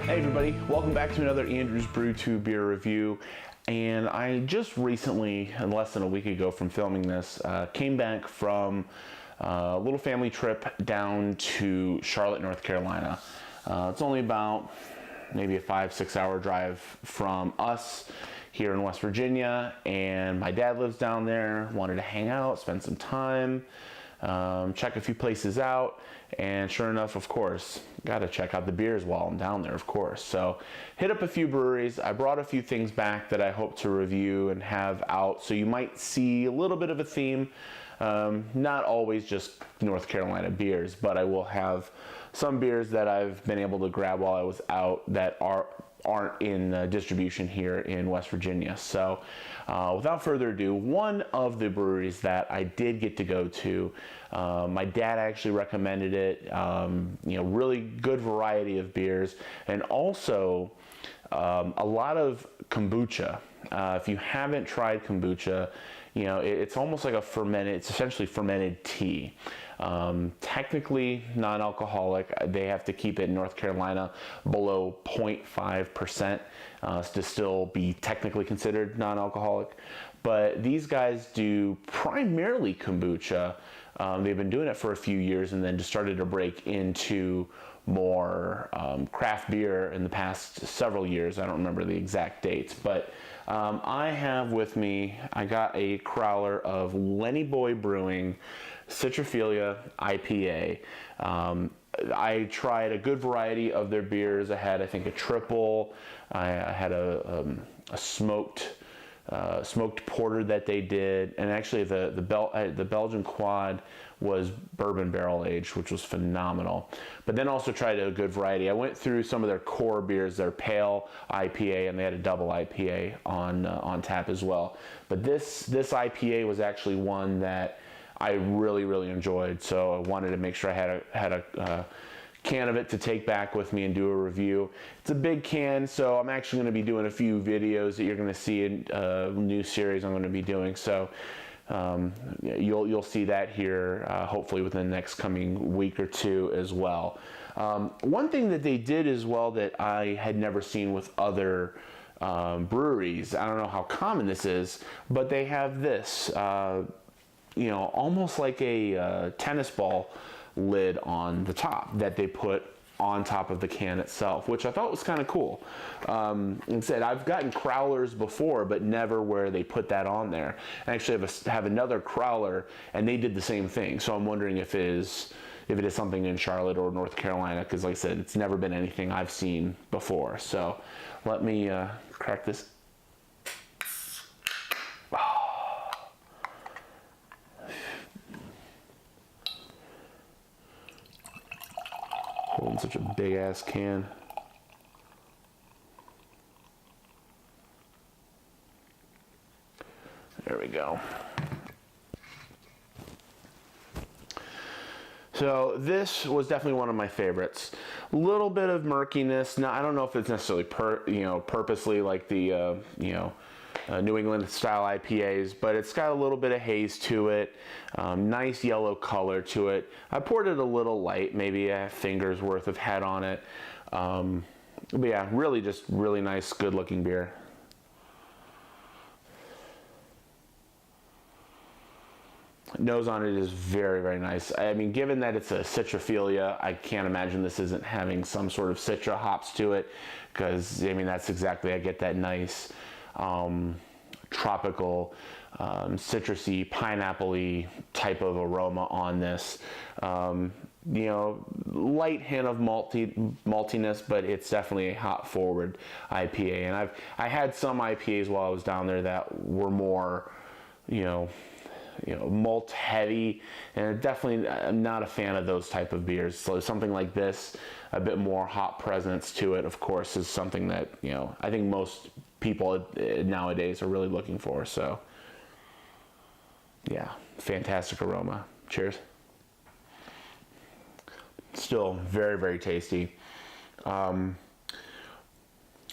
Hey everybody, welcome back to another Andrew's BrewTube beer review. And I just recently, less than a week ago from filming this, came back from a little family trip down to Charlotte, North Carolina. It's only about maybe a 5-6 hour drive from us here in West Virginia, and my dad lives down there, wanted to hang out, spend some time, check a few places out, and sure enough, of course, got to check out the beers while I'm down there, of course. So hit up a few breweries. I brought a few things back that I hope to review and have out, so you might see a little bit of a theme. Not always just North Carolina beers, but I will have some beers that I've been able to grab while I was out that aren't in distribution here in West Virginia. So without further ado, one of the breweries that I did get to go to, my dad actually recommended it. Really good variety of beers, and also a lot of kombucha. If you haven't tried kombucha, it's almost like it's essentially fermented tea. Technically non-alcoholic. They have to keep it in North Carolina below 0.5% to still be technically considered non-alcoholic. But these guys do primarily kombucha. They've been doing it for a few years and then just started to break into more craft beer in the past several years. I don't remember the exact dates, but I have with me, I got a crowler of Lenny Brewing Citraphilia IPA. I tried a good variety of their beers. I had, I think, a triple. I had a smoked porter that they did, and actually the Belgian quad was bourbon barrel aged, which was phenomenal. But then also tried a good variety. I went through some of their core beers, their pale IPA, and they had a double IPA on tap as well. But this IPA was actually one that I really enjoyed, so I wanted to make sure I had a can of it to take back with me and do a review. It's a big can, so I'm actually going to be doing a few videos that you're going to see in a new series I'm going to be doing. So you'll see that here hopefully within the next coming week or two as well. One thing that they did as well that I had never seen with other breweries, I don't know how common this is, but they have this almost like a tennis ball lid on the top that they put on top of the can itself, which I thought was kind of cool. Instead, I've gotten crowlers before, but never where they put that on there. I actually have another crowler, and they did the same thing. So I'm wondering if it is something in Charlotte or North Carolina, because like I said, it's never been anything I've seen before. So let me crack this. Holding such a big ass can. There we go. So this was definitely one of my favorites. A little bit of murkiness. Now I don't know if it's necessarily purposely like the New England style IPAs, but it's got a little bit of haze to it, nice yellow color to it. I poured it a little light, maybe a finger's worth of head on it. But yeah, really nice, good looking beer. Nose on it is very nice. I mean, given that it's a Citraphilia, I can't imagine this isn't having some sort of citra hops to it, because I mean that's exactly, I get that nice tropical, citrusy, pineapple-y type of aroma on this. Light hint of maltiness, but it's definitely a hop forward IPA. And I had some IPAs while I was down there that were more, malt heavy, and definitely I'm not a fan of those type of beers. So something like this, a bit more hop presence to it, of course, is something that I think most people nowadays are really looking for. So yeah, fantastic aroma. Cheers. Still very tasty.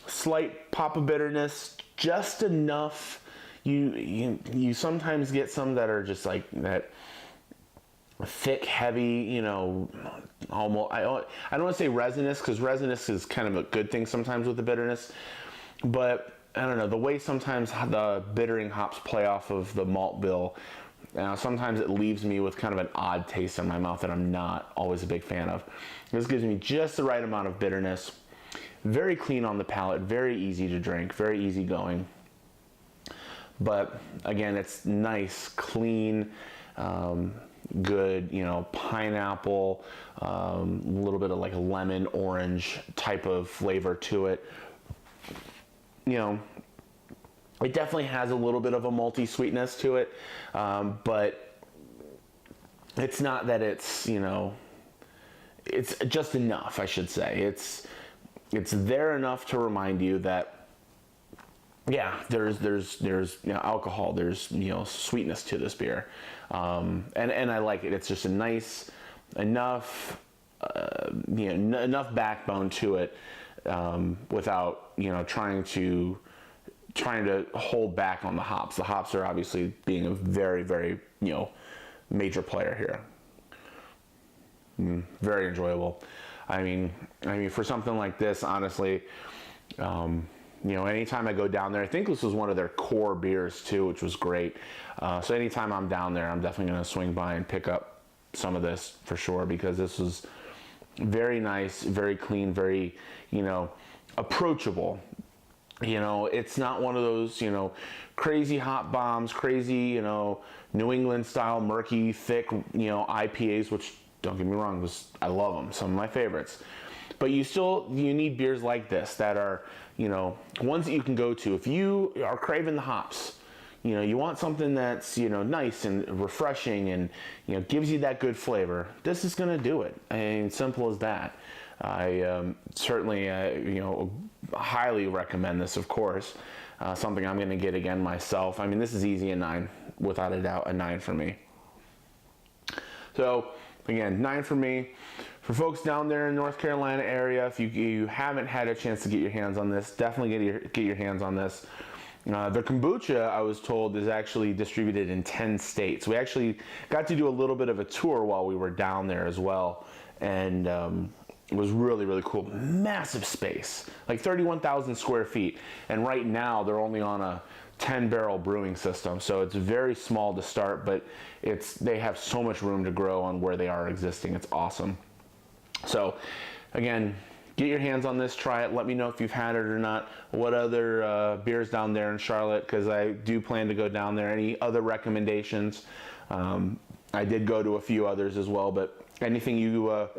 Slight pop of bitterness, just enough. You sometimes get some that are just like that thick, heavy, you know, almost, I don't want to say resinous, because resinous is kind of a good thing sometimes with the bitterness, but I don't know, the way sometimes the bittering hops play off of the malt bill, sometimes it leaves me with kind of an odd taste in my mouth that I'm not always a big fan of. This gives me just the right amount of bitterness, very clean on the palate, very easy to drink, very easy going. But again, it's nice, clean, good, you know, pineapple, a little bit of like a lemon, orange type of flavor to it. You know, it definitely has a little bit of a malty sweetness to it, but it's not that it's, you know, it's just enough, I should say. It's there enough to remind you that, yeah, there's you know, alcohol, there's, you know, sweetness to this beer, and I like it. It's just a nice enough, you know, enough backbone to it, without, you know, trying to hold back on the hops. The hops are obviously being a very, very, you know, major player here. Very enjoyable. I mean, for something like this, honestly, you know, anytime I go down there, I think this was one of their core beers too, which was great. So anytime I'm down there, I'm definitely going to swing by and pick up some of this for sure, because this was very nice, very clean, very, you know, approachable. You know, it's not one of those, you know, crazy hop bombs, crazy, you know, New England style, murky, thick, you know, IPAs, which, don't get me wrong, I love them, some of my favorites. But you need beers like this that are, you know, ones that you can go to. If you are craving the hops, you know, you want something that's, you know, nice and refreshing and, you know, gives you that good flavor, this is going to do it. I mean, simple as that. I certainly, you know, highly recommend this, of course. Something I'm going to get again myself. I mean, this is easy a 9, without a doubt, a 9 for me. So, again, 9 for me. For folks down there in North Carolina area, if you haven't had a chance to get your hands on this, definitely get your hands on this. The kombucha, I was told, is actually distributed in 10 states. We actually got to do a little bit of a tour while we were down there as well, and it was really, really cool. Massive space, like 31,000 square feet, and right now they're only on a 10-barrel brewing system, so it's very small to start, but they have so much room to grow on where they are existing. It's awesome. So again, get your hands on this, try it, let me know if you've had it or not. What other beers down there in Charlotte, because I do plan to go down there. Any other recommendations? I did go to a few others as well, but anything you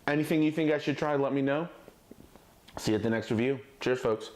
think I should try, let me know. See you at the next review. Cheers, folks.